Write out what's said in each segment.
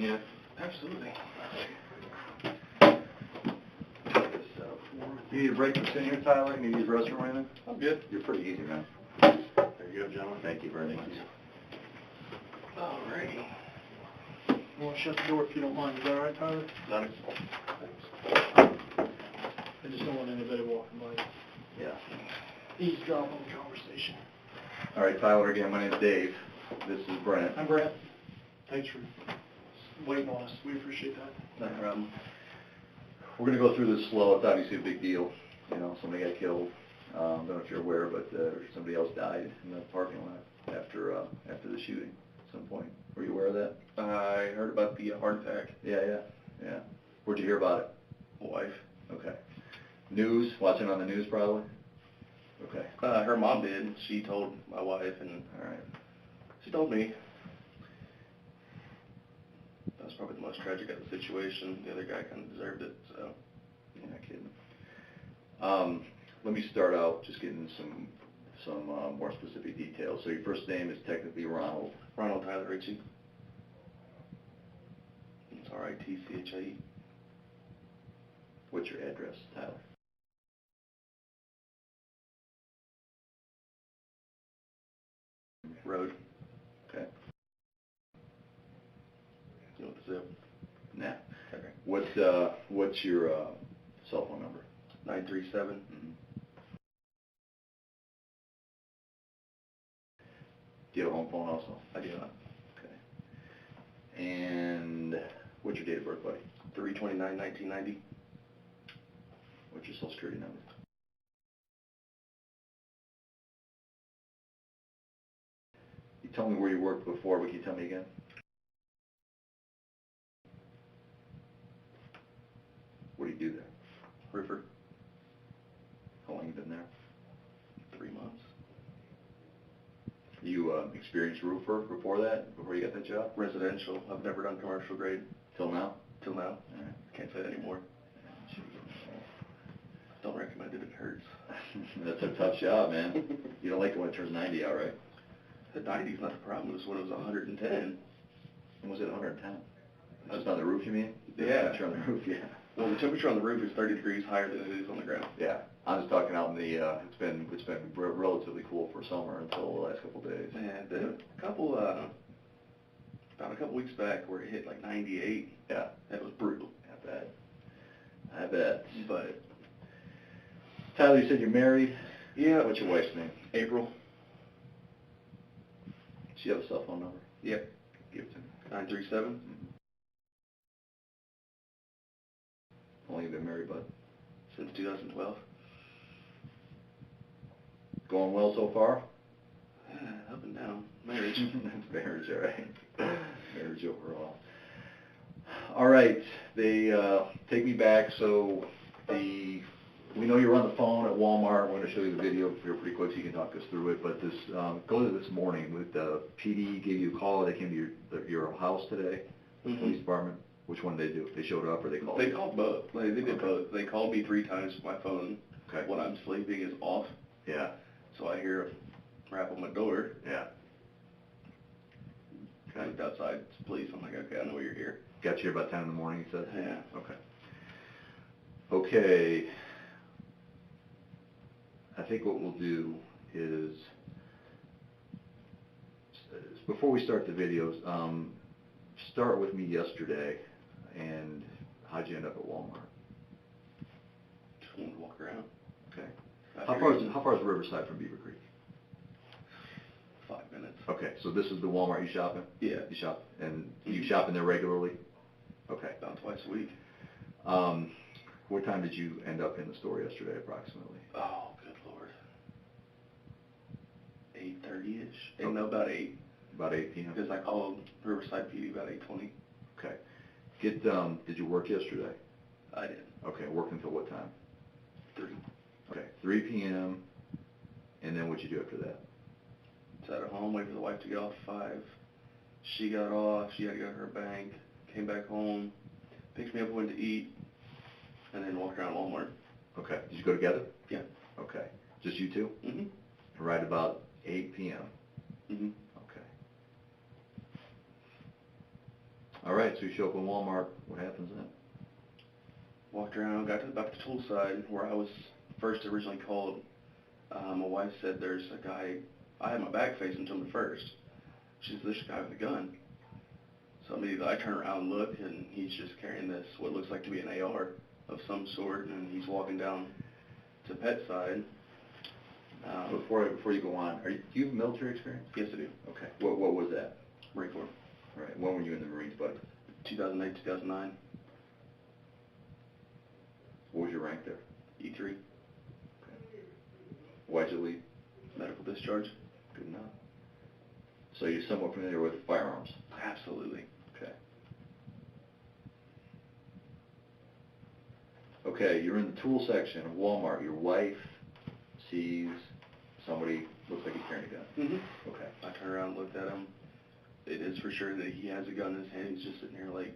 Yeah, absolutely. You need a break from sitting here, Tyler? You need to use the restroom or anything? I'm good. You're pretty easy, man. There you go, gentlemen. Thank you very much. Alrighty. You want to shut the door if you don't mind. Is that all right, Tyler? Done. I just don't want anybody walking by. Yeah. Eavesdrop on the conversation. All right, Tyler, again, my name's Dave. This is Brent. I'm Brent. Thanks for waiting on us. We appreciate that. No problem. We're going to go through this slow. It's obviously a big deal. You know, somebody got killed. I don't know if you're aware, but somebody else died in the parking lot after the shooting at some point. Were you aware of that? I heard about the heart attack. Yeah. Where'd you hear about it? My wife. Okay. News? Watching on the news, probably? Okay. Her mom did. She told my wife, and All right. she told me. That's probably the most tragic of the situation. The other guy kind of deserved it, so. You're not kidding. Let me start out just getting some more specific details. So your first name is technically Ronald. Ronald Tyler Ritchie. It's R-I-T-C-H-I-E. What's your address, Tyler? Road. Okay. You know what the zip? Nah. Okay. What's your cell phone number? 937. Do you have a home phone also? I do not. Okay. And what's your date of birth, buddy? 3/29/1990. What's your social security number? You told me where you worked before, but can you tell me again? What do you do there? Roofer. How long you been there? 3 months. You experienced roofer before that, before you got that job? Residential. I've never done commercial grade. Till now? Till now. All right. Can't say that anymore. Don't recommend it. It hurts. That's a tough job, man. You don't like it when it turns 90 out, right? The 90 is not the problem. It was when it was 110. When was it 110? Just on the roof, you mean? The Yeah. temperature on the roof, yeah. Well, the temperature on the roof is 30 degrees higher than it is on the ground. Yeah. I was talking out in the, it's been relatively cool for summer until the last couple of days. And about a couple weeks back where it hit like 98. Yeah. That was brutal. I bet. But Tyler, you said you're married? yeah. What's your wife's name? April. Does she have a cell phone number? Yep. Give it to me. 937. How long you been married, bud? Since 2012. Going well so far? Up and down. Marriage. That's marriage, all right. Marriage overall. All right, they take me back. So we know you're on the phone at Walmart. We're going to show you the video here pretty quick so you can talk us through it. But this, go to this morning with the PD gave you a call. They came to your house today, police department. Which one did they do? They showed up or they called? They called both. They did both. They called me 3 times. My phone, when I'm sleeping, is off. Yeah. So I hear a rap on my door. Yeah. I looked outside. It's police. I'm like, okay, I know you're here. Got you here about 10 in the morning, you said? Yeah. Okay. Okay. I think what we'll do is, before we start the videos, start with me yesterday, and how'd you end up at Walmart? Just wanted to walk around. Okay. How far is Riverside from Beaver Creek? 5 minutes. Okay, so this is the Walmart you shop in? Yeah. You shop, and you shop in there regularly? Okay. About twice a week. What time did you end up in the store yesterday, approximately? Oh, good Lord. 8:30-ish. Okay. No, about 8. About 8 p.m.? Because I called Riverside PD about 8:20. Okay. Did you work yesterday? I did. Okay, worked until what time? 3. Okay, 3 p.m. And then what'd you do after that? Sat at home, waited for the wife to get off at 5. She got off, she had to go to her bank, came back home, picked me up, went to eat, and then walked around Walmart. Okay. Did you go together? Yeah. Okay. Just you two? Mm-hmm. Right about 8 p.m. Mm-hmm. Okay. All right, so you show up in Walmart. What happens then? Walked around, got to about the tool side where I was first originally called. My wife said there's a guy, I had my back facing to him at first. She said, there's a guy with a gun. So immediately I turn around and look, and he's just carrying this, what looks like to be an AR of some sort, and he's walking down to Pet's side. Before you go on, do you have military experience? Yes, I do. Okay. What was that? Marine Corps. All right. When were you in the Marines, buddy? 2008, 2009. What was your rank there? E3. Okay. Why'd you leave? Medical discharge. Good enough. So you're somewhat familiar with firearms? Absolutely. Okay. Okay, you're in the tool section of Walmart. Your wife sees somebody, looks like he's carrying a gun. Mm-hmm. Okay. I turned around and looked at him. It is for sure that he has a gun in his hand. He's just sitting here like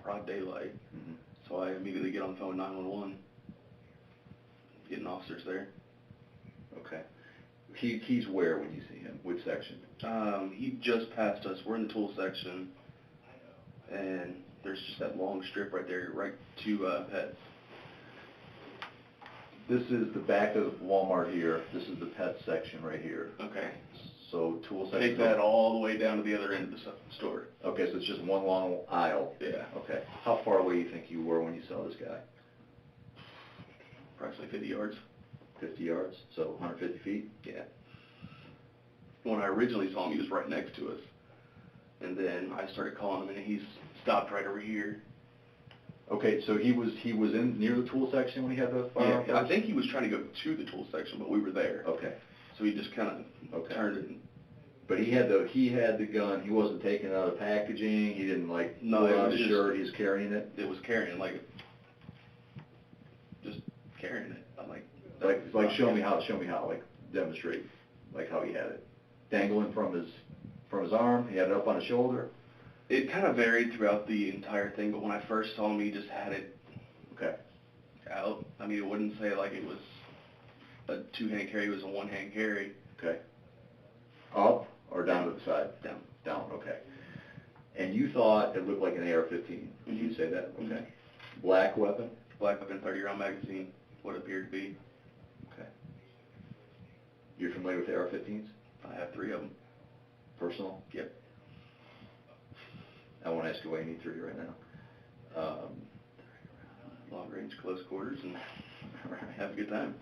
broad daylight. Mm-hmm. So I immediately get on the phone with 911, getting officers there. Okay. He's where when you see him? Which section? He just passed us. We're in the tool section, and there's just that long strip right there, right to Pets. This is the back of Walmart here. This is the pet section right here. Okay. So tool section. Take that all the way down to the other end of the store. Okay, so it's just one long aisle. Yeah. Okay. How far away do you think you were when you saw this guy? Approximately 50 yards. 50 yards, so 150 feet? Yeah. When I originally saw him, he was right next to us. And then I started calling him, and he's stopped right over here. Okay, so he was in near the tool section when he had the firearm? Yeah, I think he was trying to go to the tool section, but we were there. Okay. So he just kind of turned it. But he had the gun. He wasn't taking it out of packaging. He didn't pull it out of his shirt. He was carrying it. It was carrying just carrying it. I'm like show me how. Like demonstrate how he had it. Dangling from his arm. He had it up on his shoulder. It kind of varied throughout the entire thing, but when I first saw him, he just had it out. I mean, it wouldn't say like it was a two-hand carry. It was a one-hand carry. Okay. Up or down to the side? Down. Down, okay. And you thought it looked like an AR-15. Did you say that? Okay. Mm-hmm. Black weapon? Black weapon, 30-round magazine, what it appeared to be. Okay. You're familiar with AR-15s? I have 3 of them. Personal? Yep. I won't ask you why you need 3 right now. Long range, close quarters, and have a good time.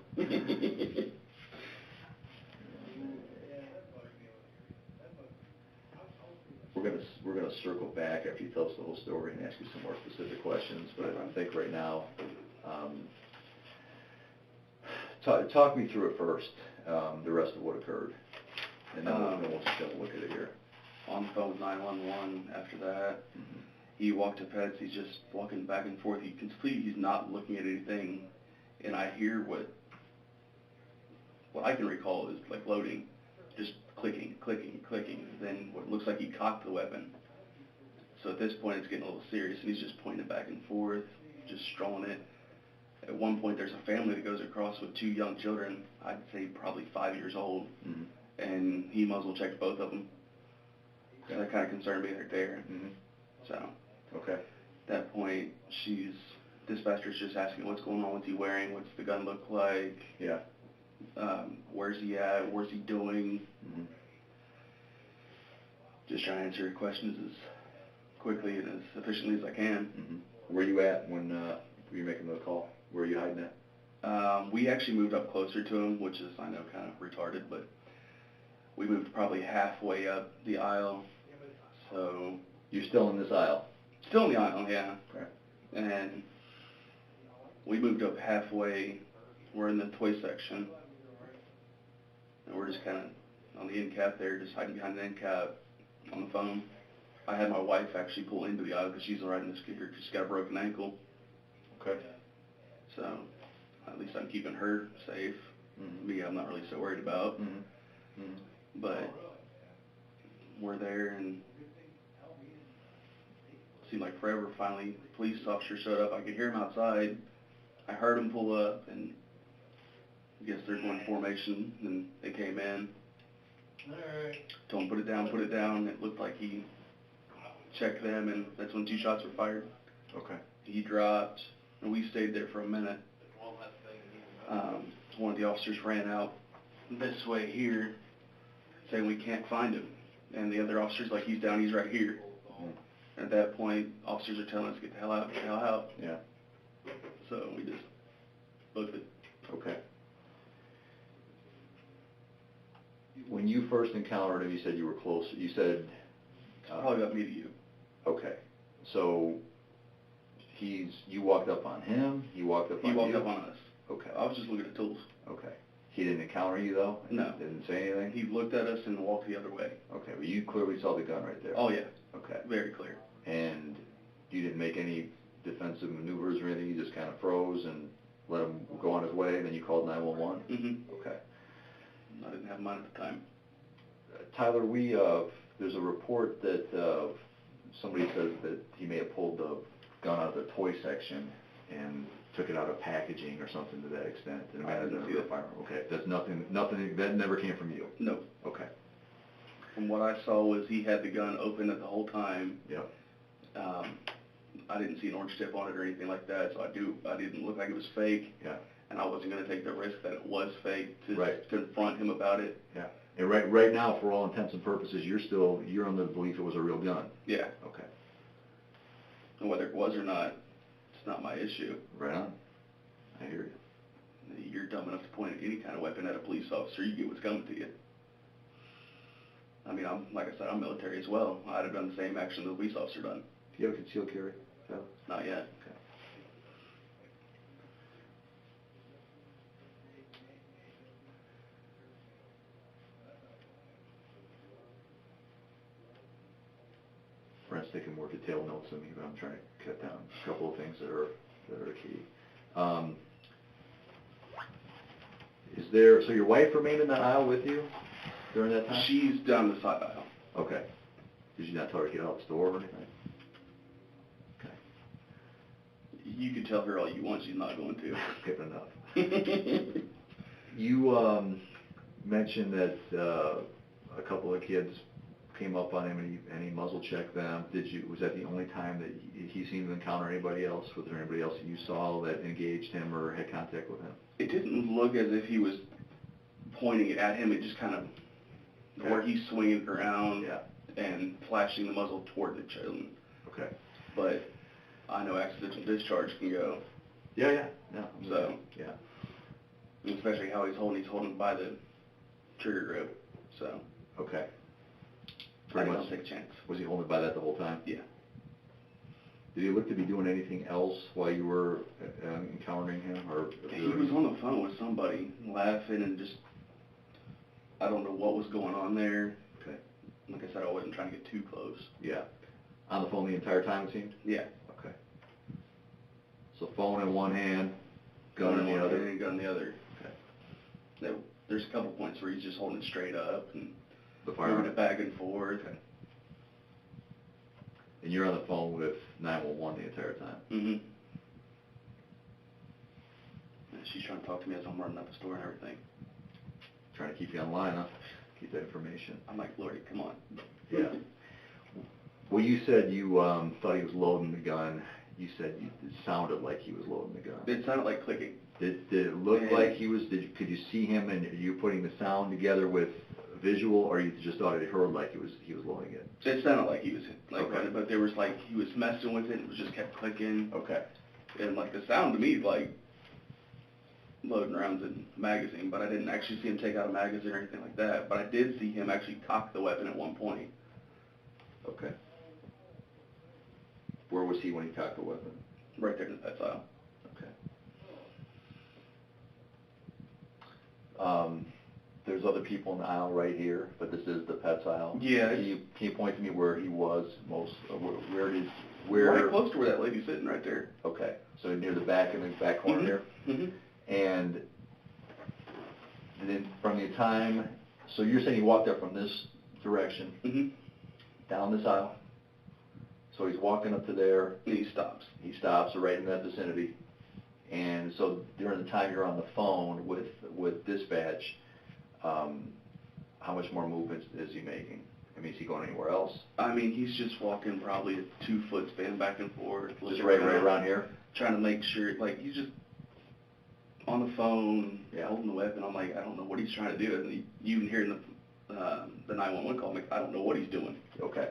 We're gonna circle back after you tell us the whole story and ask you some more specific questions. But I think right now, talk me through it first. The rest of what occurred, and then we'll just have a look at it here. On the phone with 911 after that. Mm-hmm. He walked to Pets. He's just walking back and forth. He's not looking at anything, and I hear what I can recall is like loading, just clicking, clicking, clicking. Then what looks like he cocked the weapon. So at this point, it's getting a little serious, and he's just pointing it back and forth, just strolling it. At one point, there's a family that goes across with 2 young children. I'd say probably 5 years old, mm-hmm. and he muzzle checked both of them. So that kind of concerned me right there. Mm-hmm. So. Okay. At that point, dispatcher's just asking what's going on, what's he wearing, what's the gun look like, yeah. Where's he at, where's he doing, mm-hmm. Just trying to answer your questions as quickly and as efficiently as I can. Mm-hmm. Where you at when you were making the call? Where are you hiding at? We actually moved up closer to him, which is, I know, kind of retarded, but we moved probably halfway up the aisle, so... You're still in this aisle? Still in the aisle, yeah. Okay. And we moved up halfway. We're in the toy section. And we're just kind of on the end cap there, just hiding behind the end cap on the phone. I had my wife actually pull into the aisle because she's riding the scooter. She's got a broken ankle. Okay. So at least I'm keeping her safe. Mm-hmm. Me, I'm not really so worried about. Mm-hmm. Mm-hmm. But we're there, and seemed like forever. Finally, the police officer showed up. I could hear him outside. I heard him pull up, and I guess they're going formation, and they came in. All right. Told him put it down, put it down. It looked like he checked them, and that's when 2 shots were fired. Okay. He dropped, and we stayed there for a minute. One of the officers ran out this way here, saying we can't find him. And the other officer's like, he's down, he's right here. And at that point, officers are telling us to get the hell out, get the hell out. Yeah. So we just booked it. Okay. When you first encountered him, you said you were close. You said... Probably about me to you. Okay. So, you walked up on him, he walked up on you? He walked up on us. Okay. I was just looking at tools. Okay. He didn't encounter you, though? No. Didn't say anything? He looked at us and walked the other way. Okay, well, you clearly saw the gun right there. Oh, yeah. Okay. Very clear. And you didn't make any defensive maneuvers or anything? You just kind of froze and let him go on his way, and then you called 911? Mm-hmm. Okay. I didn't have mine at the time. Tyler, there's a report that somebody says that he may have pulled the gun out of the toy section and took it out of packaging or something to that extent. And I didn't see that. Okay, that's nothing, that never came from you? No. Okay. From what I saw was he had the gun open at the whole time. Yeah. I didn't see an orange tip on it or anything like that, so I didn't look like it was fake. Yeah. And I wasn't going to take the risk that it was fake to Right. confront him about it. Yeah. And right now, for all intents and purposes, you're under the belief it was a real gun? Yeah. Okay. And whether it was or not, it's not my issue. Right on. I hear you. You're dumb enough to point at any kind of weapon at a police officer, you get what's coming to you. I mean, like I said, I'm military as well. I'd have done the same action the police officer done. Do you have a concealed carry? No? Not yet. Okay. Brent's taking more detailed notes than me, but I'm trying to cut down a couple of things that are key. So your wife remained in that aisle with you during that time? She's down the side aisle. Okay. Did you not tell her to get out the store or anything? Okay. You can tell her all you want, she's not going to. Good enough. You mentioned that a couple of kids came up on him and he muzzle checked them. Was that the only time that he seemed to encounter anybody else? Was there anybody else that you saw that engaged him or had contact with him? It didn't look as if he was pointing it at him. It just kind of, Okay. where he's swinging around Yeah. and flashing the muzzle toward the children. Okay. But I know accidental discharge can go. Yeah. So. Yeah. And especially how he's holding by the trigger grip. So. Okay. I don't take a chance. Was he holding by that the whole time? Yeah. Did he look to be doing anything else while you were encountering him? Or He was on the phone with somebody, laughing and just, I don't know what was going on there. Okay. Like I said, I wasn't trying to get too close. Yeah. On the phone the entire time, it seemed? Yeah. Okay. So phone in one hand, gun in the other? And gun in the other. Okay. There's a couple points where he's just holding it straight up and The firearm? moving it back and forth. Okay. And you're on the phone with 911 the entire time? Mm-hmm. And she's trying to talk to me as I'm running out the store and everything. Trying to keep you online, huh? Keep that information. I'm like, Lordy, come on. Yeah. Well, you said you thought he was loading the gun. You said it sounded like he was loading the gun. It sounded like clicking. Did it look like he was? Could you see him, and you putting the sound together with visual, or you just thought it heard like he was loading it? It sounded like he was like, Okay. but there was like he was messing with it. It was just kept clicking. Okay. And like the sound to me like loading rounds in a magazine, but I didn't actually see him take out a magazine or anything like that. But I did see him actually cock the weapon at one point. Okay. Where was he when he cocked the weapon? Right there in the pet aisle. Okay. There's other people in the aisle right here, but this is the pets aisle. Yeah. Can you point to me where he was most? Where? Right close to where that lady's sitting right there. Okay. So near the back in the back corner here. Mm-hmm. And then from the time, so you're saying he walked up from this direction, Mm-hmm. down this aisle. So he's walking up to there. And he stops. He stops right in that vicinity. And so during the time you're on the phone with dispatch, how much more movement is he making? I mean, is he going anywhere else? I mean, he's just walking probably a 2-foot span back and forth. Just right around here? Trying to make sure, like, he's just on the phone, Yeah. holding the weapon. I'm like, I don't know what he's trying to do. And you can hear in the 911 call, I'm like, I don't know what he's doing. Okay.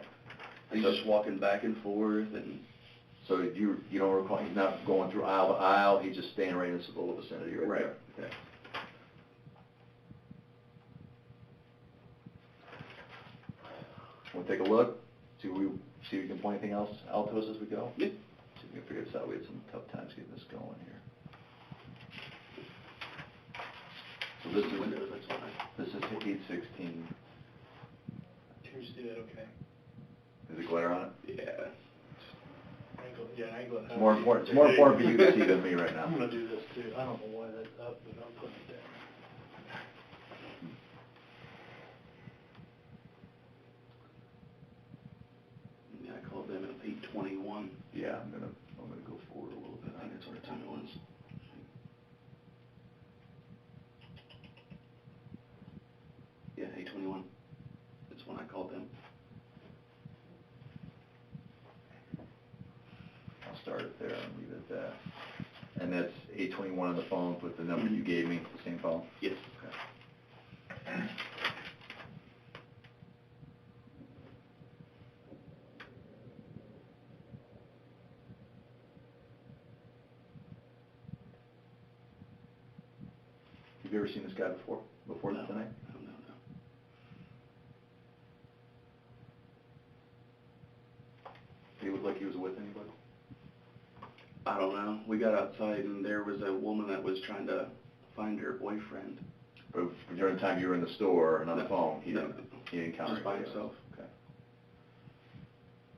And he's just walking back and forth. And so you don't recall, he's not going through aisle to aisle, he's just staying right in this little vicinity right there? Okay. Want to take a look? See if we can point anything else out to us as we go? Yeah. See if we can figure this out. We had some tough times getting this going here. So this is Windows, that's fine. This is 816. Can you just do that, okay? Is it glare on it? Yeah. Angle it. It's more important for you to see than me right now. I'm gonna do this too. I don't know why that's up, but I'm putting it down. Yeah, I called them at 8:21. Yeah, I'm gonna go forward a little bit. I think that's what time it was. Yeah, 8:21. That's when I called them. I'll start it there and leave it at that. And that's 821 on the phone with the number you gave me, the same phone? Yes. Okay. Have you ever seen this guy before No. tonight? No. Did he look like he was with anybody? I don't know. We got outside and there was a woman that was trying to find her boyfriend. But during the time you were in the store and on the No. phone, he No. didn't encounter Just by anybody else? himself. Okay.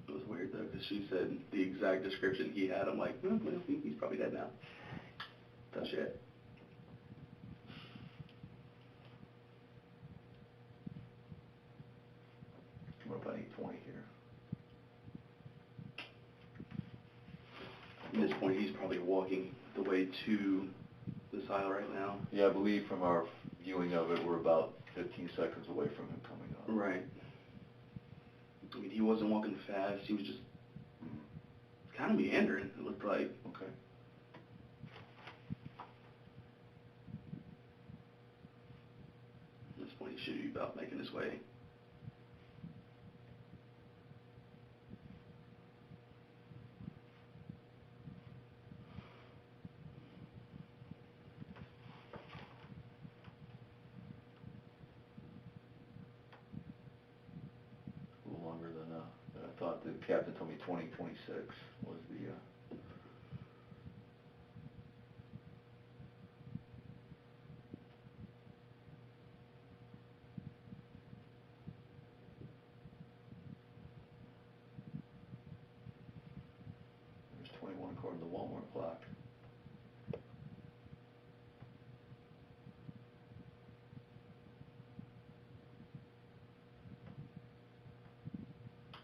It was weird though, because she said the exact description he had. I'm like, well, he's probably dead now. Touch it. Coming up on 820 here. At this point, he's probably walking the way to this aisle right now. Yeah, I believe from our viewing of it, we're about 15 seconds away from him coming up. Right. I mean, he wasn't walking fast. He was just kind of meandering, it looked like. Okay. At this point, he should be about making his way. A little longer than I thought. The captain told me 2026 was the. There's 21 according to the Walmart clock.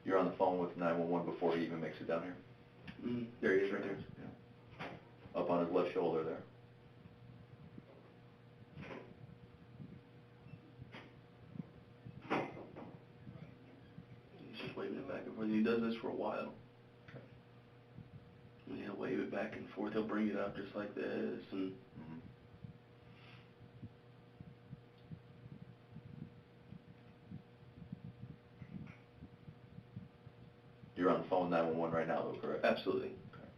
You're on the phone with 911 before he even makes it down here? There he is right there. Yeah. Up on his left shoulder there. He's just waving it back and forth. He does this for a while. Okay. And he'll wave it back and forth. He'll bring it up just like this. And You're on the phone with 911 right now, though, correct? absolutely. Okay.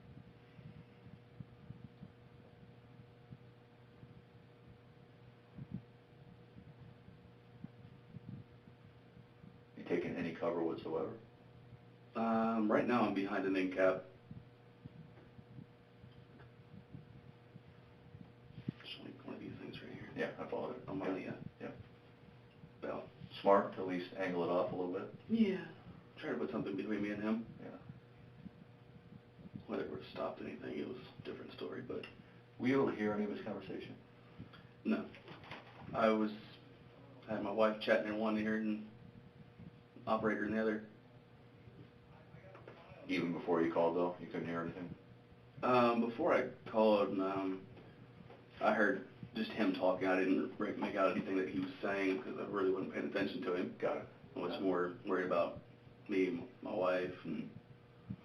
You taking any cover whatsoever? Right now I'm behind an end cap. Just like one of these things right here. Yeah, I followed it. I'm on the Yeah. belt. Smart to at least angle it off a little bit. Yeah. Try to put something between me and him. Yeah. Whether it would have stopped anything, it was a different story, but Were you able to hear any of his conversation? no. I had my wife chatting in one ear and operator in the other. Even before you called, though, you couldn't hear anything? Before I called, I heard just him talking. I didn't make out anything that he was saying because I really wasn't paying attention to him. Got it. I was more worried about me, my wife, and... Did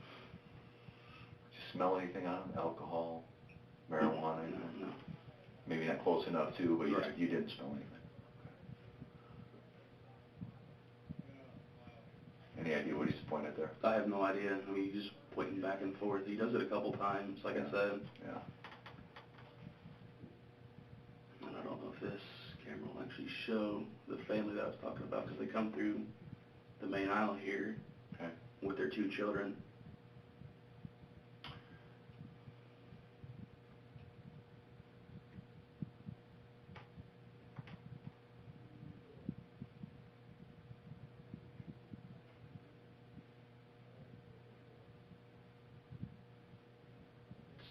you smell anything on him? Alcohol, marijuana? No. Maybe not close enough too, but Right. you didn't smell anything. Any idea what he's pointing at there? I have no idea. I mean, he's just pointing back and forth. He does it a couple times, like I said. Yeah. And I don't know if this camera will actually show the family that I was talking about, because they come through the main aisle here with their 2 children.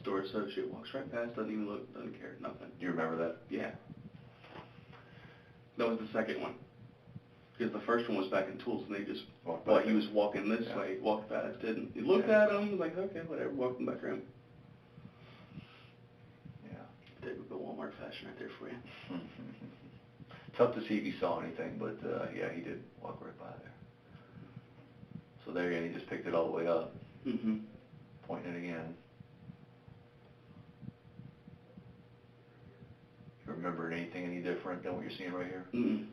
Store associate walks right past, doesn't even look, doesn't care, nothing. Do you remember that? Yeah. That was the second one. Because the first one was back in tools, and they just, while he was walking this way, walked past, didn't. He looked at him, was like, okay, whatever, walked him back around. Yeah. Typical Walmart fashion right there for you. Tough to see if he saw anything, but yeah, he did walk right by there. So there again, he just picked it all the way up, pointing it again. You remember anything any different than what you're seeing right here? Mm-mm.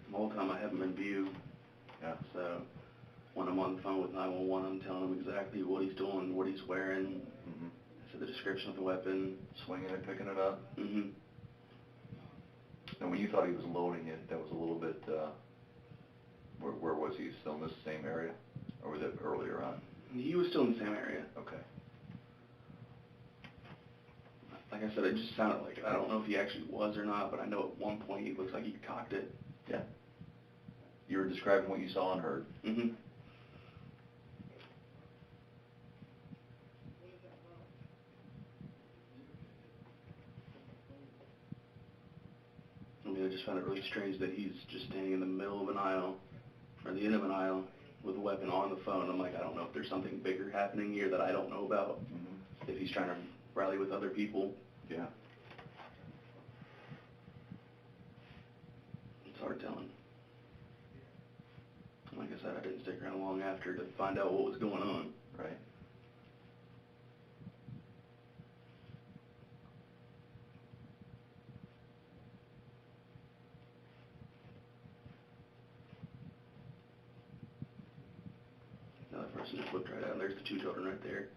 The whole time I have him in view. Yeah. So when I'm on the phone with 911, I'm telling him exactly what he's doing, what he's wearing. I said the description of the weapon. Swinging it, picking it up. And when you thought he was loading it, that was a little bit, where was he? Still in this same area? Or was it earlier on? He was still in the same area. Okay. Like I said, it just sounded like it. I don't know if he actually was or not, but I know at one point he looks like he cocked it. Yeah. You were describing what you saw and heard. I mean, I just found it really strange that he's just standing in the middle of an aisle, or the end of an aisle, with a weapon on the phone. I'm like, I don't know if there's something bigger happening here that I don't know about. If he's trying to rally with other people. Yeah. It's hard telling. Like I said, I didn't stick around long after to find out what was going on. Right. Another person just looked right out, and there's the 2 children right there.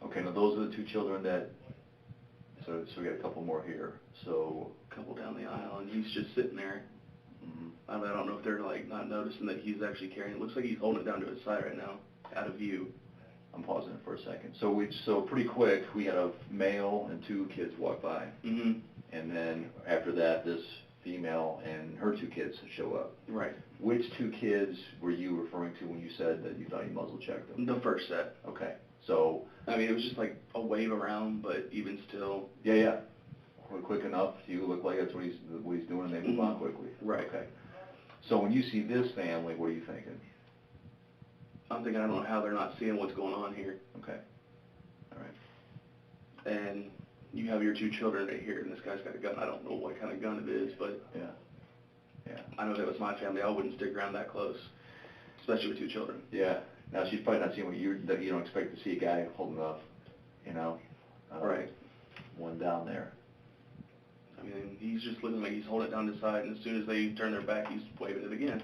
Okay, now those are the 2 children that, so we got a couple more here. So A couple down the aisle, and he's just sitting there. I don't know if they're like not noticing that he's actually carrying it. Looks like he's holding it down to his side right now, out of view. I'm pausing it for a second. So pretty quick, we had a male and 2 kids walk by. And then after that, this female and her 2 kids show up. Right. Which 2 kids were you referring to when you said that you thought you muzzle checked them? The first set. Okay. So. I mean, it was just like a wave around, but even still. Yeah. Quick enough. You look like that's what he's doing, and they move on quickly. Right. Okay. So when you see this family, what are you thinking? I'm thinking, I don't know how they're not seeing what's going on here. Okay. All right. And you have your 2 children right here, and this guy's got a gun. I don't know what kind of gun it is, but yeah. I know if it was my family, I wouldn't stick around that close, especially with 2 children. Yeah. Now she's probably not seeing that you don't expect to see a guy holding up, right. One down there. I mean, he's just looking like he's holding it down to his side, and as soon as they turn their back, he's waving it again.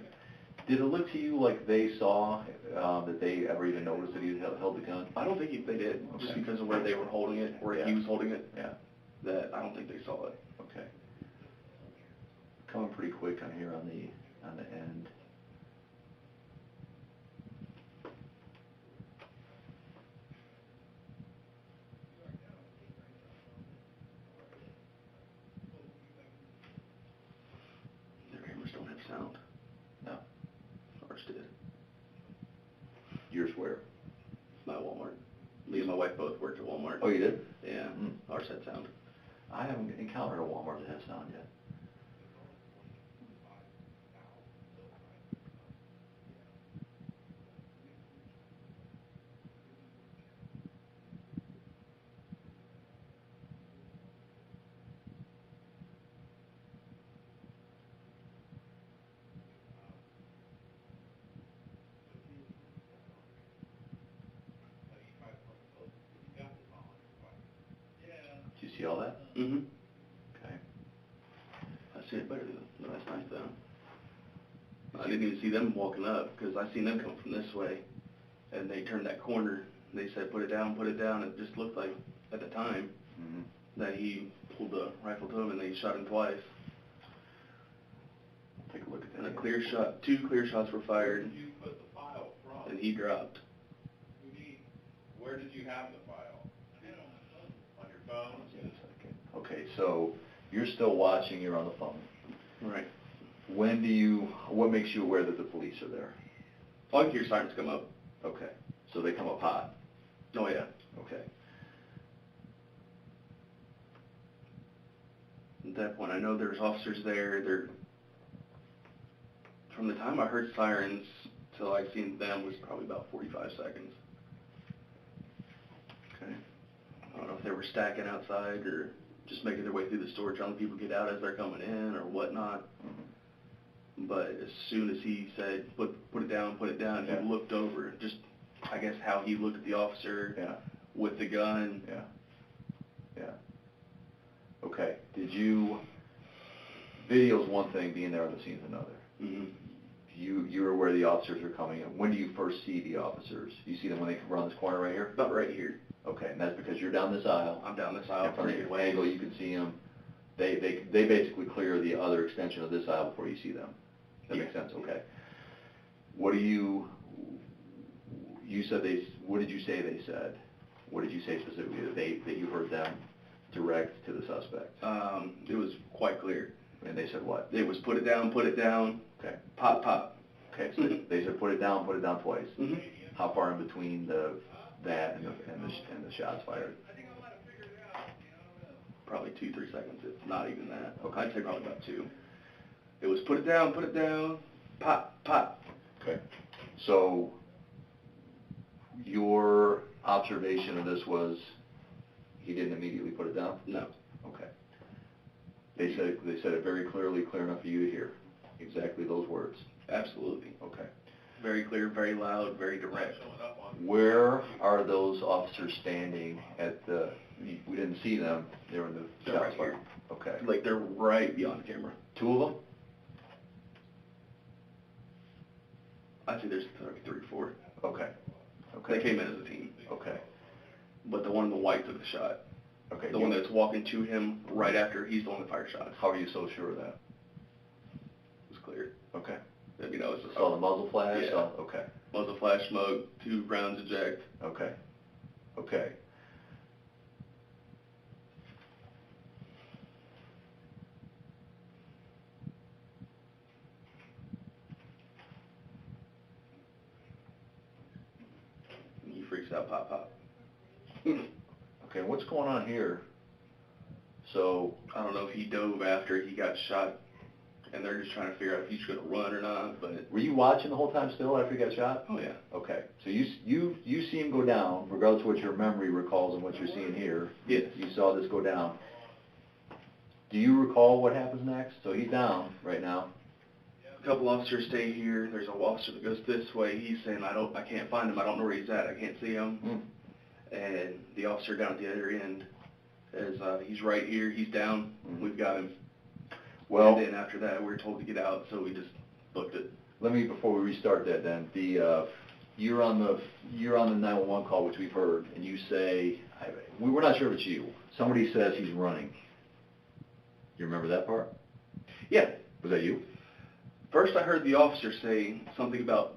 Did it look to you like they saw that they ever even noticed that he held the gun? I don't think they did, Okay. just because of where they were holding it, where he was holding it. Yeah. That I don't think they saw it. Okay. Coming pretty quick on here on the end. Their cameras don't have sound. No. Ours did. Yours where? My Walmart. Me and my wife both worked at Walmart. Oh, you did? Yeah. Ours had sound. I haven't encountered a Walmart that has sound yet. see all that? Mm-hmm. Okay. I see it better than last night, though. I didn't even see them walking up, because I seen them come from this way, and they turned that corner. They said, put it down, put it down. It just looked like, at the time, that he pulled the rifle to him, and they shot him twice. Take a look at that. And a clear shot, 2 clear shots were fired, Where did you put the file from? and he dropped. Where did you have the file? On your phone? Okay, so you're still watching, you're on the phone. Right. What makes you aware that the police are there? Oh, I can hear sirens come up. Okay, so they come up hot. Oh, yeah. Okay. At that point, I know there's officers there. From the time I heard sirens till I seen them was probably about 45 seconds. Okay. I don't know if they were stacking outside or just making their way through the store, trying to people get out as they're coming in or whatnot. But as soon as he said, put it down, Yeah. he looked over. Just, I guess, how he looked at the officer with the gun. Yeah. Okay. Video's one thing, being there on the scene's another. Mm-hmm. You're aware the officers are coming in. When do you first see the officers? You see them when they come around this corner right here? About right here. Okay, and that's because you're down this aisle. I'm down this aisle. And from the angle you can see them. They basically clear the other extension of this aisle before you see them. That makes sense, okay. What did you say they said? What did you say specifically that you heard them direct to the suspect? It was quite clear. And they said what? It was put it down, okay. Pop, pop. Okay, so they said put it down twice. Mm-hmm. How far in between that and the shots fired? Probably 2-3 seconds, if not even that. Okay. I'd say probably about 2. It was put it down, pop, pop. Okay. So your observation of this was he didn't immediately put it down? No. Okay. They said it very clearly, clear enough for you to hear. Exactly those words. Absolutely. Okay. Very clear, very loud, very direct. Where are those officers standing at the? We didn't see them. They were in the They're shots right fired. here. Okay. Like they're right beyond the camera. 2 of them? I'd say there's like 3 or 4. Okay. They came in as a team. Okay. But the one in the white took the shot. Okay. The one that's walking to him right after, he's the one that fired shots. How are you so sure of that? It was clear. Okay. You know, it's Saw the muzzle flash? Yeah. Okay. Muzzle flash, smoke, 2 rounds eject. Okay. Okay. And he freaks out, pop, pop. Okay, what's going on here? So, I don't know if he dove after he got shot, and they're just trying to figure out if he's going to run or not, but... were you watching the whole time still after he got shot? Oh, yeah. Okay, so you see him go down, regardless of what your memory recalls and what you're seeing here. Yes. You saw this go down. Do you recall what happens next? So he's down right now. A couple officers stay here. There's an officer that goes this way. He's saying, I can't find him. I don't know where he's at. I can't see him. And the officer down at the other end is, he's right here. He's down. We've got him. Well, and then after that, we were told to get out, so we just booked it. let me, before we restart that then, you're on the 911 call, which we've heard, and you say, we're not sure if it's you. Somebody says he's running. You remember that part? Yeah. Was that you? First, I heard the officer say something about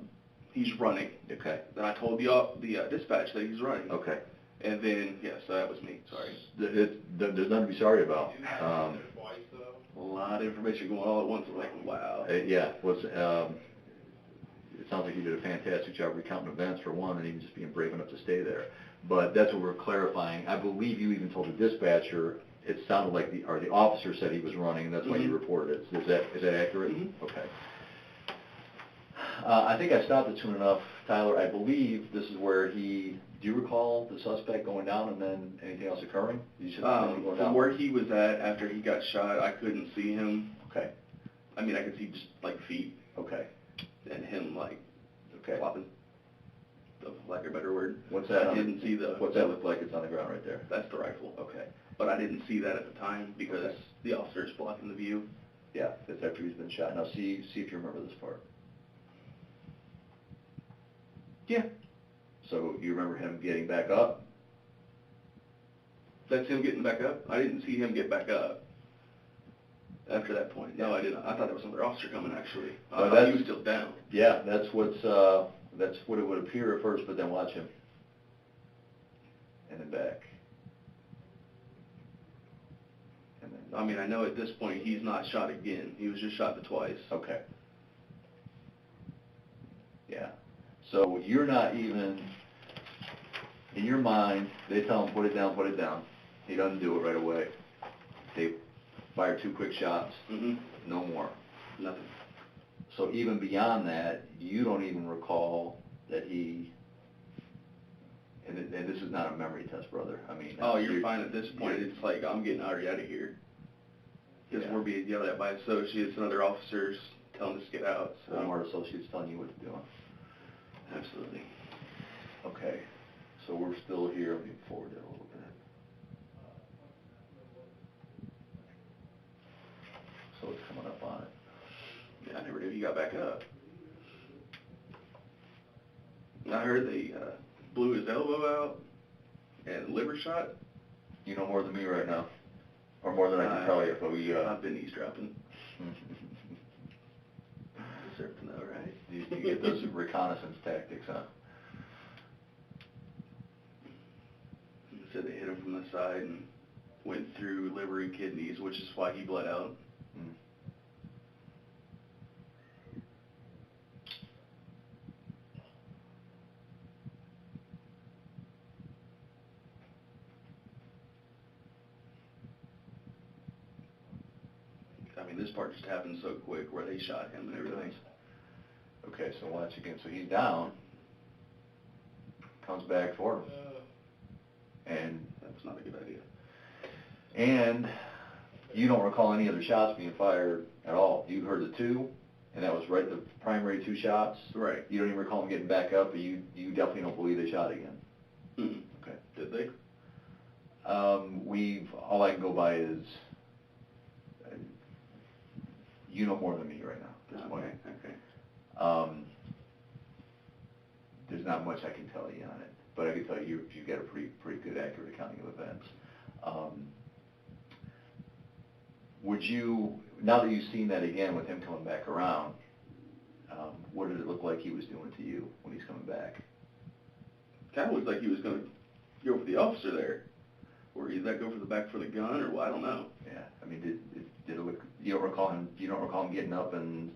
he's running. Okay. Then I told the dispatch that he's running. Okay. And then, yes, that was me. Sorry. There's nothing to be sorry about. A lot of information going all at once. I'm like, wow. Yeah. It sounds like you did a fantastic job recounting events for one, and even just being brave enough to stay there. But that's what we're clarifying. I believe you even told the dispatcher it sounded like the officer said he was running, and that's why you reported it. Is that accurate? Mm-hmm. Okay. I think I stopped it soon enough, Tyler. I believe this is where do you recall the suspect going down and then anything else occurring? You said going down. From where he was at after he got shot, I couldn't see him. Okay. I mean, I could see just like feet Okay. and him like Okay. flopping. of lack of a better word. What's that? I didn't see the... What's that look like? It's on the ground right there. That's the rifle. Okay. But I didn't see that at the time because Okay. the officer's blocking the view. Yeah, that's after he's been shot. Now see if you remember this part. Yeah. So you remember him getting back up? That's him getting back up? I didn't see him get back up after that point. No, I didn't. I thought there was another officer coming, actually. I Well, thought he was still down. Yeah, that's what it would appear at first, but then watch him. And then back. And then, I mean, I know at this point he's not shot again. He was just shot twice. okay. Yeah. So you're not even, in your mind, they tell him, put it down, put it down. He doesn't do it right away. They fire 2 quick shots, no more. Nothing. So even beyond that, you don't even recall that he, and this is not a memory test, brother. I mean. Oh, you're fine at this point. It's like, I'm getting already out of here. Because we're being yelled at by associates and other officers telling us to get out. So. Walmart associates telling you what to do. Absolutely. Okay, so we're still here. Let me forward that a little bit. So it's coming up on it. Yeah, I never knew he got back up. I heard they blew his elbow out and liver shot. You know more than me right now, or more than I can tell you. But I've been eavesdropping. Deserve to know, right? You get those reconnaissance tactics, huh? Said they hit him from the side and went through liver and kidneys, which is why he bled out. I mean, this part just happened so quick where they shot him and everything. Okay, so watch again. So he's down, comes back for him, and that's not a good idea. And you don't recall any other shots being fired at all. You heard the 2, and that was right the primary 2 shots. Right. You don't even recall him getting back up, but you definitely don't believe they shot again. Mm-hmm. Okay. Did they? All I can go by is, you know more than me right now at this point. Okay. There's not much I can tell you on it, but I can tell you you've got a pretty good, accurate accounting of events. Would you, now that you've seen that again with him coming back around, what did it look like he was doing to you when he's coming back? Kind of looked like he was going to go for the officer there. Or did that go for the back for the gun, or what? I don't know. Yeah, I mean, did it look? You don't recall him getting up and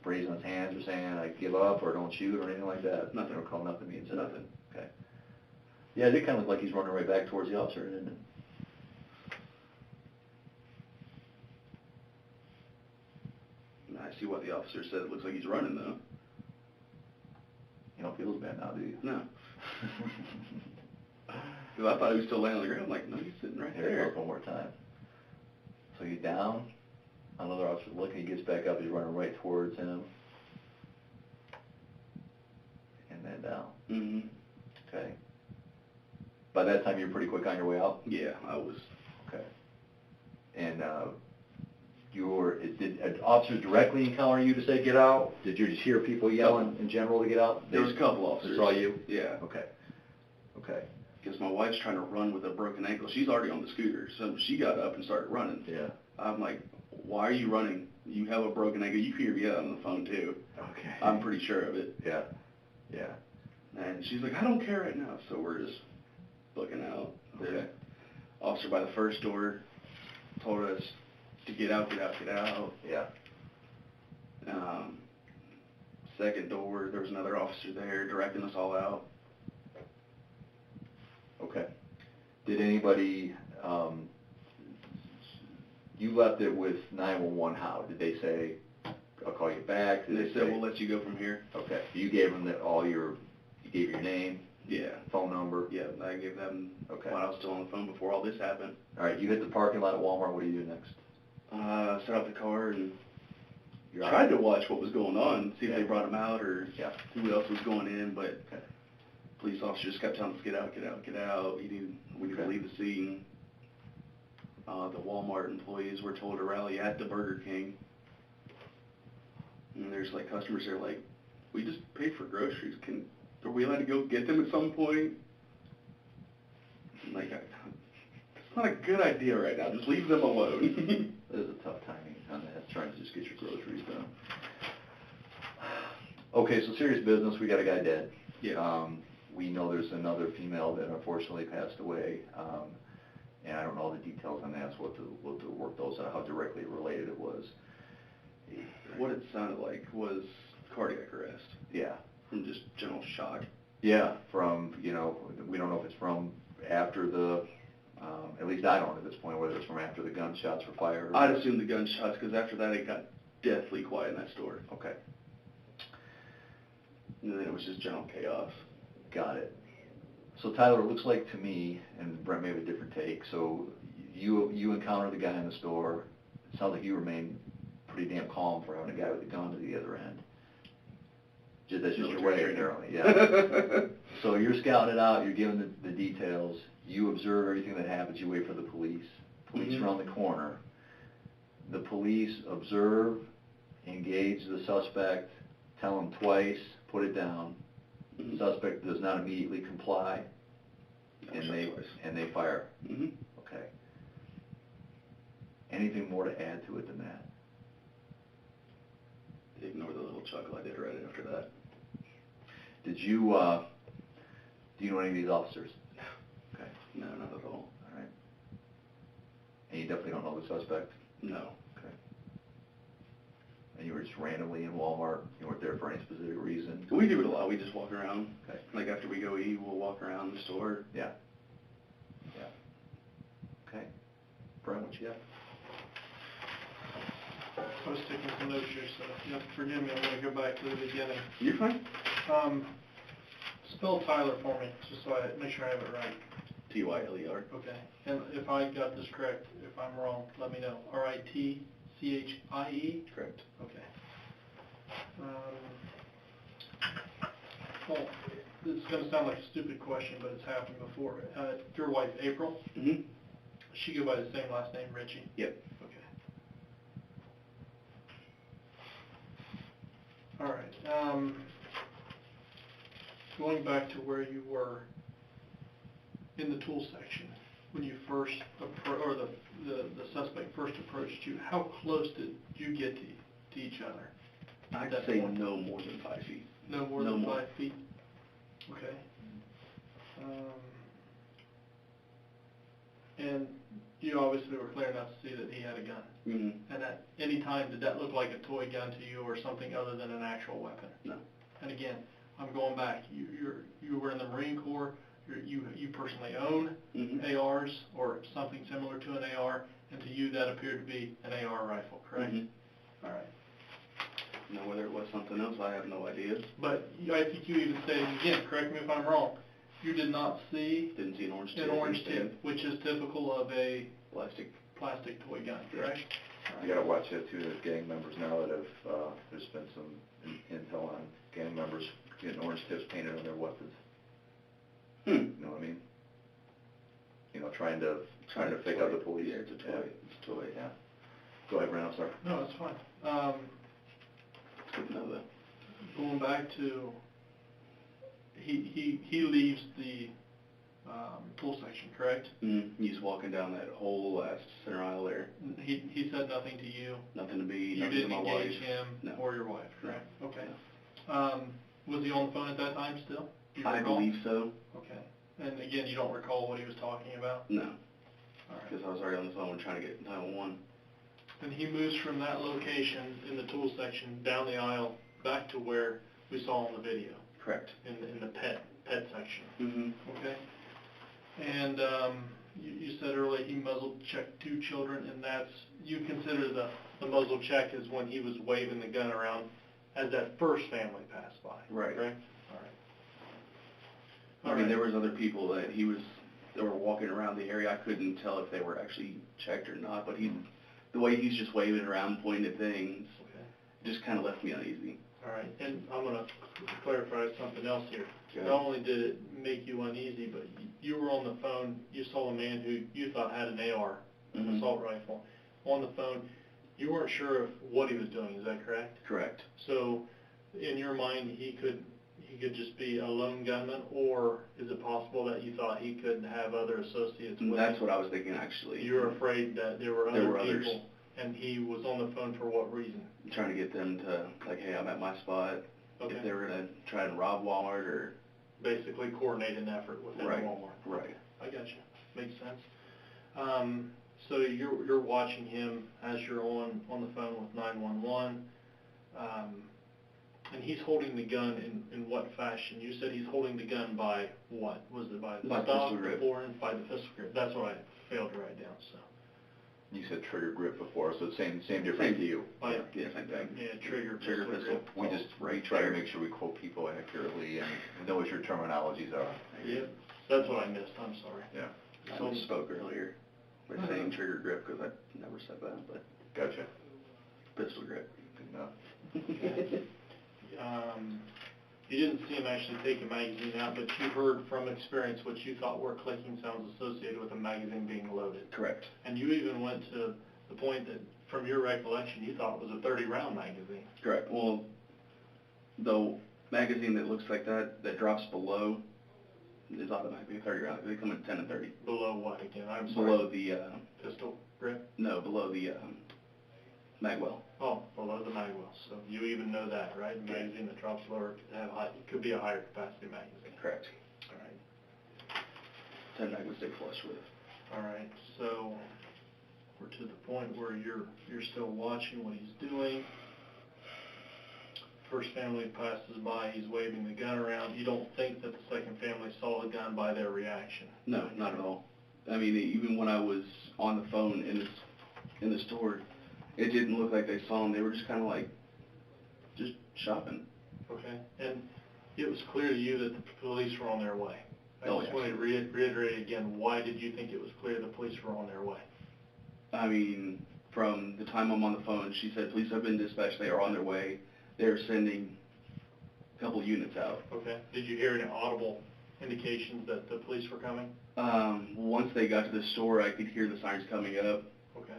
raising his hands or saying I give up or don't shoot or anything like that? Nothing. You don't recall nothing being said. Nothing. Okay. Yeah, it did kind of look like he's running right back towards the officer, didn't it? I see what the officer said. It looks like he's running, though. You don't feel as bad now, do you? No. Because I thought he was still laying on the ground. I'm like, no, he's sitting right Here it there. goes one more time. So he's down. Another officer looking. He gets back up. He's running right towards him. And then down. Mm-hmm. Okay. By that time, you're pretty quick on your way out? Yeah, I was. Okay. And did officers directly encounter you to say get out? Did you just hear people yelling in general to get out? There was a couple officers. Saw you? Yeah. Okay. Okay. Because my wife's trying to run with a broken ankle. She's already on the scooter, so she got up and started running. Yeah. I'm like, why are you running? You have a broken ankle. You hear me out on the phone, too. Okay. I'm pretty sure of it. Yeah. Yeah. And she's like, I don't care right now. So we're just looking out. Okay. The officer by the first door told us to get out, get out, get out. Yeah. Second door, there was another officer there directing us all out. Okay. Did anybody, you left it with 911 how? Did they say, I'll call you back? Did They said, we'll let you go from here. Okay. You gave them you gave your name? Yeah. Phone number? Yeah, I gave them Okay. when I was still on the phone before all this happened. All right, you hit the parking lot at Walmart. What do you do next? Set up the car and You're tried out. to watch what was going on, see if Yeah. they brought him out or Yeah. who else was going in, but Okay. Police officer just kept telling us, get out, get out, get out. We need to leave the scene. The Walmart employees were told to rally at the Burger King. And there's like customers there like, we just paid for groceries. Are we allowed to go get them at some point? I'm like, that's not a good idea right now. Just leave them alone. It is a tough timing on that, trying to just get your groceries done. Okay, so serious business. We got a guy dead. Yeah. We know there's another female that unfortunately passed away. And I don't know all the details on that, so we'll have to work those out, how directly related it was. What it sounded like was cardiac arrest. Yeah. From just general shock. Yeah, from, we don't know if it's from after the, at least I don't at this point, whether it's from after the gunshots were fired. I'd assume the gunshots, because after that it got deathly quiet in that store. Okay. And then it was just general chaos. Got it. So Tyler, it looks like to me, and Brent may have a different take, so you encountered the guy in the store. It sounds like you remained pretty damn calm for having a guy with a gun to the other end. That's just your way, apparently, yeah. So you're scouting it out, you're giving the details, you observe everything that happens, you wait for the police. Police are on the corner. The police observe, engage the suspect, tell him twice, put it down. The suspect does not immediately comply, and they fire. Okay. Anything more to add to it than that? Ignore the little chuckle I did right after that. Did you, do you know any of these officers? Okay. No, not at all. All right. And you definitely don't know the suspect? No. Okay. And you were just randomly in Walmart? You weren't there for any specific reason? We do it a lot. We just walk around. Okay. Like after we go eat, we'll walk around the store. Yeah. Yeah. Okay. Brian, what you got? I was taking some notes here, so you have to forgive me. I'm going to go back to the beginning. You're fine. Spell Tyler for me, just so I make sure I have it right. Tyler. Okay. And if I got this correct, if I'm wrong, let me know. Ritchie? Correct. Okay. Well, it's going to sound like a stupid question, but it's happened before. Your wife, April? Mm-hmm. She go by the same last name, Ritchie? Yep. Okay. All right. Going back to where you were in the tool section, when you first, or the suspect first approached you, how close did you get to each other? I'd say no more than 5 feet. No more than 5 feet? Okay. And you obviously were clear enough to see that he had a gun. Mm-hmm. And at any time, did that look like a toy gun to you or something other than an actual weapon? No. And again, I'm going back. You were in the Marine Corps. You personally own ARs or something similar to an AR, and to you that appeared to be an AR rifle, correct? All right. Now, whether it was something else, I have no idea. But I think you even stated again, correct me if I'm wrong, you did not see Didn't see an orange tip. an orange tip, which is typical of a plastic toy gun, correct? You gotta watch that too, there's gang members now that have, there's been some intel on gang members getting orange tips painted on their weapons. You know what I mean? Trying to fake out the police. Yeah, it's a toy. It's a toy. Yeah. Go ahead, Brent, I'm sorry. No, that's fine. It's good to know that. Going back to, he leaves the tool section, correct? He's walking down that whole last center aisle there. He said nothing to you? Nothing to me, You nothing to didn't my wife. engage him No. or your wife, correct? No. Okay. No. Was he on the phone at that time still? Do you I recall? believe so. Okay. And again, you don't recall what he was talking about? No. All right. Because I was already on the phone trying to get 911. And he moves from that location in the tool section down the aisle back to where we saw in the video, Correct. in the pet section. Mm-hmm. Okay. And you said earlier he muzzle checked 2 children, and you consider the muzzle check is when he was waving the gun around as that first family passed by. Right. Correct? All right. I mean, there was other people that were walking around the area. I couldn't tell if they were actually checked or not, but the way he's just waving around, pointing at things, Okay. just kind of left me uneasy. All right, and I'm going to clarify something else here. Okay. Not only did it make you uneasy, but you were on the phone, you saw a man who you thought had an AR, an assault rifle, on the phone. You weren't sure of what he was doing, is that correct? Correct. So, in your mind, he could just be a lone gunman, or is it possible that you thought he could have other associates with That's him? what I was thinking, actually. You were afraid that there were other others. people, and he was on the phone for what reason? Trying to get them to, like, hey, I'm at my spot. Okay. If they were going to try and rob Walmart or... Basically coordinate an effort within Walmart. Right. I got you. Makes sense. So you're watching him as you're on the phone with 911, and he's holding the gun in what fashion? You said he's holding the gun by what? Was it by the stock, the forend, by the pistol grip? That's what I failed to write down. So. You said trigger grip before, so same difference to you. By, yeah, same thing. Yeah, trigger pistol. Grip. We try to make sure we quote people accurately and know what your terminologies are. Yep, that's what I missed. I'm sorry. Yeah. I spoke earlier by saying trigger grip because I never said that, but... Gotcha. Pistol grip. Good enough. You didn't see him actually take a magazine out, but you heard from experience what you thought were clicking sounds associated with a magazine being loaded. Correct. And you even went to the point that, from your recollection, you thought it was a 30-round magazine. Correct. Well, the magazine that looks like that drops below is automatically a 30 round. They come in 10 and 30. Below what again? I'm sorry. Below the... pistol grip? No, below the magwell. Oh, below the magwell. So you even know that, right? A magazine that drops lower could be a higher capacity magazine. Correct. All right. 10 mag would stay flush with. All right. So we're to the point where you're still watching what he's doing. First family passes by, he's waving the gun around. You don't think that the second family saw the gun by their reaction? No, not at all. I mean, even when I was on the phone in the store, it didn't look like they saw him. They were just kind of like, just shopping. Okay. And it was clear to you that the police were on their way. I just want to reiterate again, why did you think it was clear the police were on their way? I mean, from the time I'm on the phone, she said, police have been dispatched, they are on their way. They're sending a couple units out. Okay. Did you hear any audible indications that the police were coming? Once they got to the store, I could hear the sirens coming up. Okay.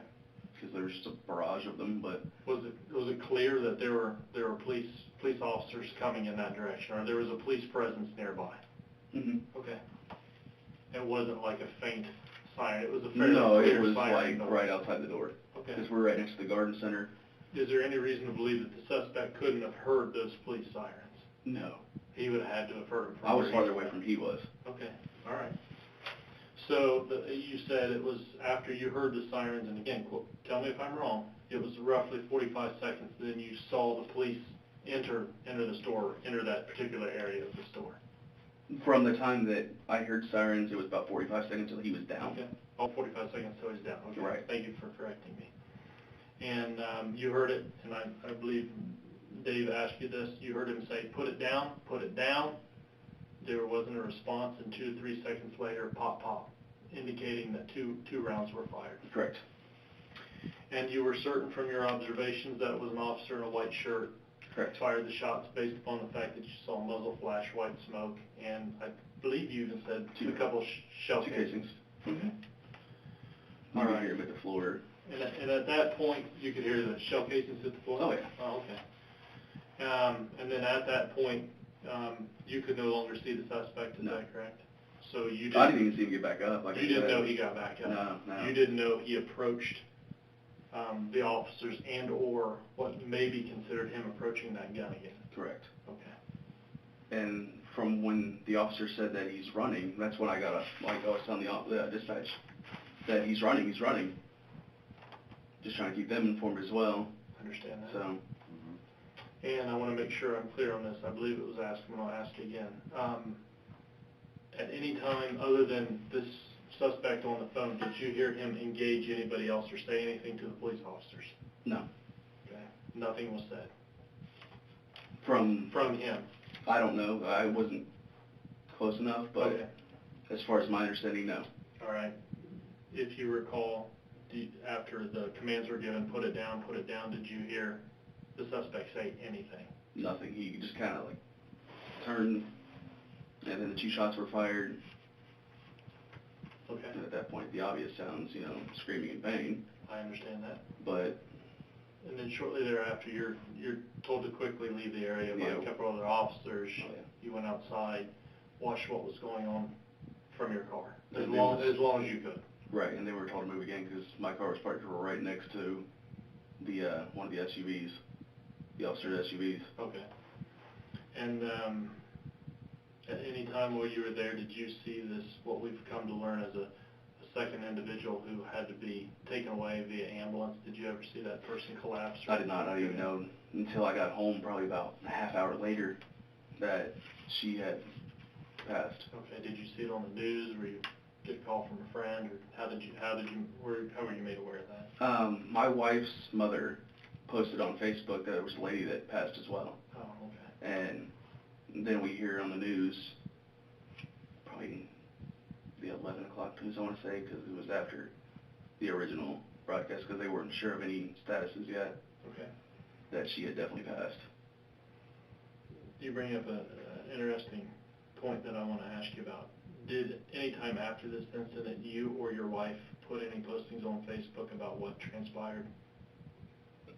Because there was just a barrage of them, but... Was it clear that there were police officers coming in that direction, or there was a police presence nearby? Mm-hmm. Okay. It wasn't like a faint siren, it was a fairly No, clear it was siren like noise. right outside the door. Okay. Because we're right next to the garden center. Is there any reason to believe that the suspect couldn't have heard those police sirens? No. He would have had to have heard them. I was farther away from he was. Okay, all right. So you said it was after you heard the sirens, and again, tell me if I'm wrong, it was roughly 45 seconds, then you saw the police enter the store, enter that particular area of the store. From the time that I heard sirens, it was about 45 seconds until he was down. Okay, 45 seconds till he's down. Okay, right. Thank you for correcting me. And you heard it, and I believe Dave asked you this, you heard him say, put it down, put it down. There wasn't a response, and 2 to 3 seconds later, pop, pop, indicating that two rounds were fired. Correct. And you were certain from your observations that it was an officer in a white shirt. Correct. Fired the shots based upon the fact that you saw muzzle flash, white smoke, and I believe you even said a couple shell casings. Okay. All right. Hear him at the floor. And at that point, you could hear the shell casings hit the floor? Oh, yeah. Oh, okay. And then at that point, you could no longer see the suspect, is that correct? So you didn't... I didn't even see him get back up. Like you didn't know he got back up? No. You didn't know he approached the officers and or what may be considered him approaching that gun again? Correct. Okay. And from when the officer said that he's running, that's when I got I was telling the dispatch that he's running. Just trying to keep them informed as well. Understand that. So. And I want to make sure I'm clear on this. I believe it was asked, and I'll ask again. At any time other than this suspect on the phone, did you hear him engage anybody else or say anything to the police officers? No. Okay. Nothing was said. From him? I don't know. I wasn't close enough, but okay. As far as my understanding, no. All right. If you recall, after the commands were given, put it down, did you hear the suspect say anything? nothing. He just kind of like turned, and then the 2 shots were fired. Okay. And at that point, the obvious sounds, you know, screaming in pain. I understand that. But And then shortly thereafter, you're told to quickly leave the area by Yeah. a couple other officers. Oh, yeah. You went outside, watched what was going on from your car, as And long then- as you could. right, and they were told to move again because my car was parked right next to the one of the SUVs, the officer's SUVs. Okay. And at any time while you were there, did you see this, what we've come to learn as a second individual who had to be taken away via ambulance? Did you ever see that person collapse? I did not. I didn't even know until I got home, probably about a half hour later, that she had passed. Okay. Did you see it on the news? Were you get a call from a friend, or how were you made aware of that? My wife's mother posted on Facebook that there was a lady that passed as well. Oh, okay. And then we hear on the news, probably the 11 o'clock news, I want to say, because it was after the original broadcast, because they weren't sure of any statuses yet, Okay. that she had definitely passed. You bring up an interesting point that I want to ask you about. Did any time after this incident, you or your wife put any postings on Facebook about what transpired?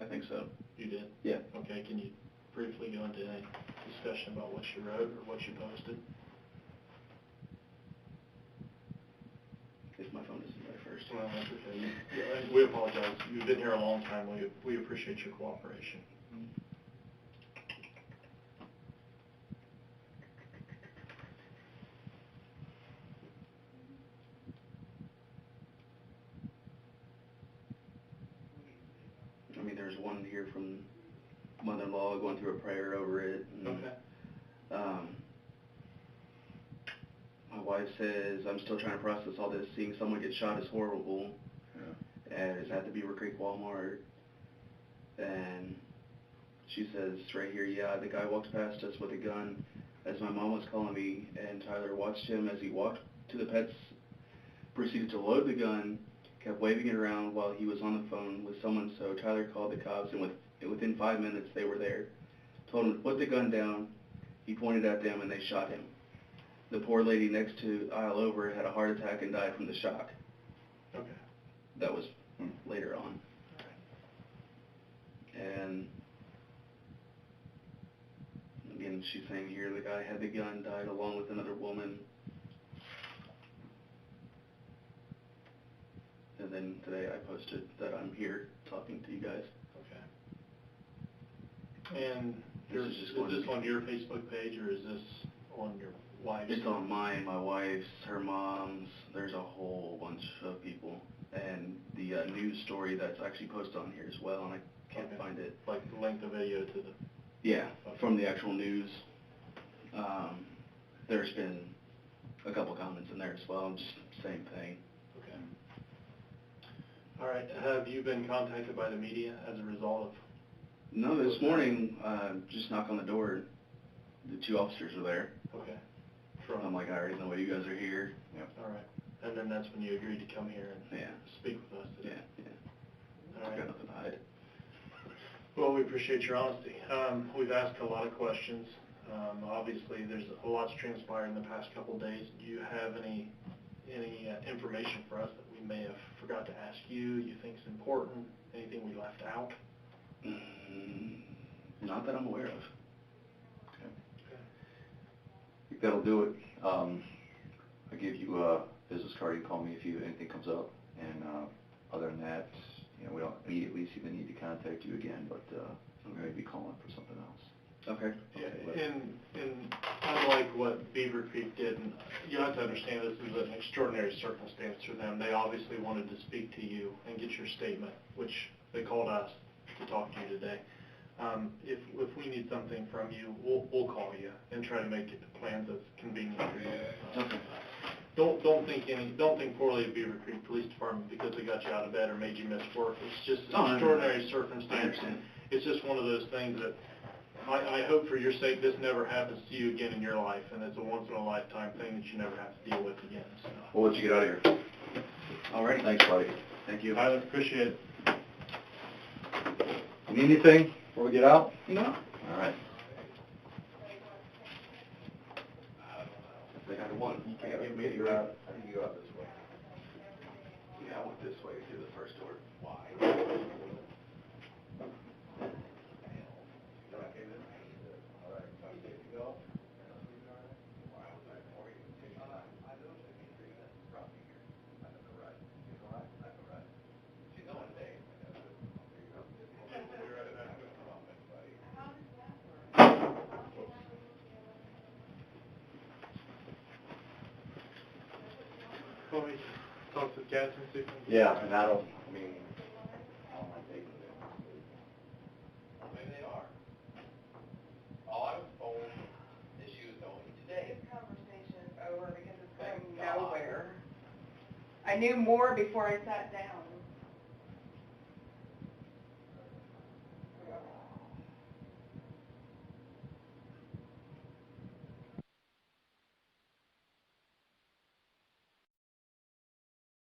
I think so. You did? Yeah. Okay, can you briefly go into any discussion about what you wrote or what you posted? If my phone doesn't die first. Well, that's okay. We apologize. You've been here a long time. We appreciate your cooperation. I mean, there's one here from mother-in-law going through a prayer over it. And, Okay. My wife says, I'm still trying to process all this. Seeing someone get shot is horrible. Yeah. And it's at the Beaver Creek Walmart. And she says right here, yeah, the guy walked past us with a gun as my mom was calling me, and Tyler watched him as he walked to the pets, proceeded to load the gun, kept waving it around while he was on the phone with someone, so Tyler called the cops, and within 5 minutes they were there. Told him to put the gun down. He pointed at them, and they shot him. The poor lady next to aisle over had a heart attack and died from the shock. Okay. That was later on. And again, she's saying here the guy had the gun, died along with another woman. And then today I posted that I'm here talking to you guys. Okay. And This is just going is this to- on your Facebook page, or is this on your wife's? It's on mine, my wife's, her mom's. There's a whole bunch of people. And the news story that's actually posted on here as well, and I can't Okay. find it. Like link the video to the... Yeah, from the actual news. There's been a couple comments in there as well, just same thing. Okay. All right. Have you been contacted by the media as a result of... No, this morning, just knock on the door. The 2 officers are there. Okay. I'm like, I already know why you guys are here. Yep. All right. And then that's when you agreed to come here and Yeah. speak with us Yeah, today. yeah. All I've right. got nothing to hide. Well, we appreciate your honesty. We've asked a lot of questions. Obviously, there's a lot's transpired in the past couple of days. Do you have any information for us that we may have forgot to ask you think is important? Anything we left out? Not that I'm aware of. Okay. I think that'll do it. I give you a business card. You can call me if anything comes up. And other than that, we don't immediately see the need to contact you again, but we may be calling for something else. Okay. Yeah, and unlike what Beaver Creek did, and you have to understand this is an extraordinary circumstance for them. They obviously wanted to speak to you and get your statement, which they called us to talk to you today. If we need something from you, we'll call you and try to make plans that's convenient for you. Okay. Don't think poorly of Beaver Creek Police Department because they got you out of bed or made you miss work. It's just an extraordinary circumstance. I understand. It's just one of those things that I hope for your sake this never happens to you again in your life, and it's a once-in-a-lifetime thing that you never have to deal with again. So. We'll let you get out of here. All right. Thanks, buddy. Thank you. I appreciate it. You need anything before we get out? No. All right. one. You can't give me any. Figure out, how do you go out this way? Yeah, I went this way to the first door. Why? Want me to talk to Gadsden, see if I can- Yeah, and I don't, I mean, Maybe they are. All I was told is she was going today. This conversation's over because it's Thank going God. nowhere. I knew more before I sat down.